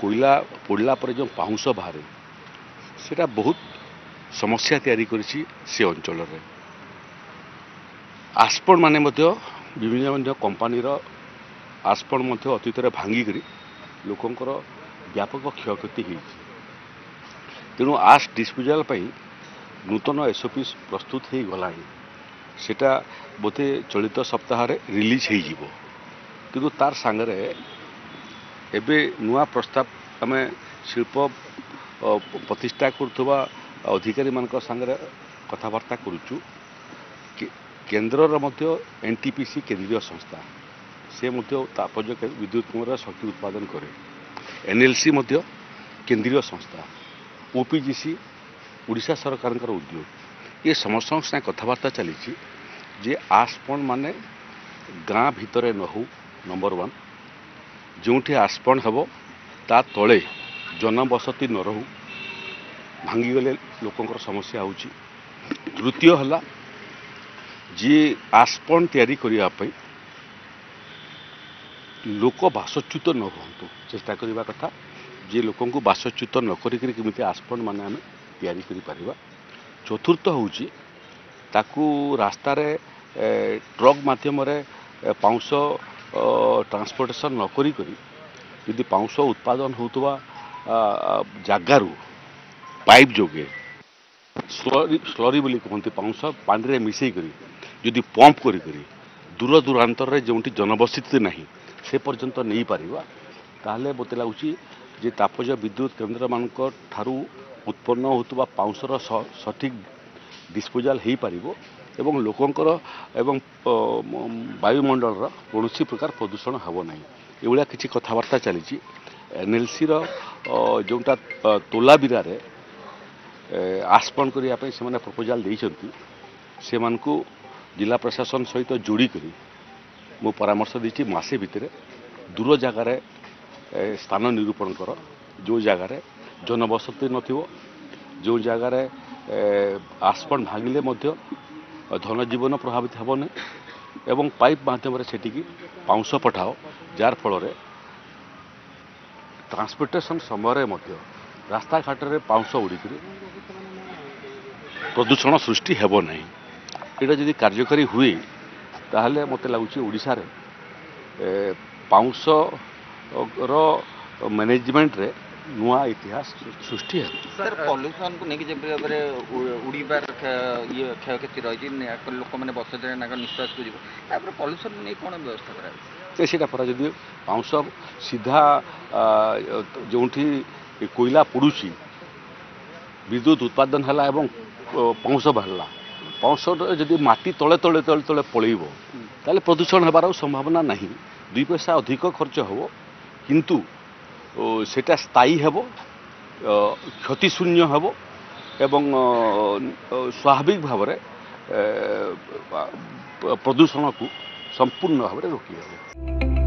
कोयला पोड़ला पर जो पाउंस बाहर सेटा बहुत समस्या तैयारी करिछि से अंचल रे। आस्पण माने मध्य विभिन्न कंपानी आस्पण अतीत में भांगिक लोकंर व्यापक क्षयक्षति हो। तेणु आश डिस्पोजाल नूतन एसओपी प्रस्तुत हो गला सेटा बोधे चलित सप्ताह रिलीज हो किंतु तार सांगरे एबे नुआ प्रस्ताव आम शिल्प प्रतिष्ठा करुवा अधिकारी मान सांगरे कथबार्ता करुचु। केन्द्रर मध्य एनटीपीसी केंद्रीय संस्था से तापज विद्युत केन्द्र शक्ति उत्पादन करे। एनएलसी मध्य केंद्रीय संस्था, ओपीजीसी उड़ीसा सरकार उद्योग ये समस्त साथ कथबार्ता चली जे आस्पण माने गाँ भितर न हो नंबर 1 जोठी आस्पण हेब ता तले जनबसती न रहू भांगीगले लोकंर समस्या हो। तृतीय है जी आस्पण तैयारी करने लोक बासच्युत न हूँ चेष्टा करने कथा जे लोक बासच्युत न करी आस्पण मान आम तैयारी करिपरिबा। चतुर्थ होची ताकू रास्ता रे ट्रक माध्यम पाउंस ट्रांसपोर्टेशन न करी यदि पाउंस उत्पादन होतवा जगारू पाइप जोगे स्लरी बोली कहते पाउंस पानी रे मिसई करी यदि पंप करी दूर दूरांतर रे जोंटी जनबसती नहीं से पर्यंत नहीं पारिबा ताहले मते लागुची जे तापज विद्युत केन्द्र मानक ठारू उत्पन्न होतवा पाउंसर सठिक डिस्पोजाल हो पारिबो एवं लोकंकर एवं वायुमंडल कौन प्रकार प्रदूषण हेब ना। एभलिया किसी कथबार्ता चली। एनएलसी जोटा तोला बिरा आस्पण करने से प्रपोजाल देइछंती से मानकु जिला प्रशासन सहित जोड़ी करी मु परामर्श देछि मासे भितर दूर जगार स्थान निरूपण कर जो जगार जनबसती नथिबो जो जगार आस्पण भांगिले मध्य धनजीवन प्रभावित हेबनी एवं पाइप माध्यम से पाउंस पठाओ जार फल ट्रांसपोर्टेशन समय रास्ता घाट में पाउंस उड़िक प्रदूषण सृष्टि हेब ना। यहाँ जदि कार्यकारी हुए ताहले मते लगुच ओडिशा रे पाउंस मैनेजमेंट रे नुआ इतिहास सृष्टि है। सर पॉल्यूशन को लेकिन जब उड़ीबार ये क्षयक्षति रही लोक मैंने बसते निश्वास को पॉल्यूशन नहीं कौन व्यवस्था करा से जदि पाउंस सीधा जो कोयला पड़ुची विद्युत उत्पादन है एवं पाउंस बाहर पाउंस जदि माटी तले तले तले तले पलैब ताले प्रदूषण होबार संभावना नहीं। 2 पैसा अधिक खर्च हो किंतु सेटा स्थायी हेब क्षतिशून्य हेब एवं स्वाभाविक भाव प्रदूषण को संपूर्ण भाव रोकी हेब।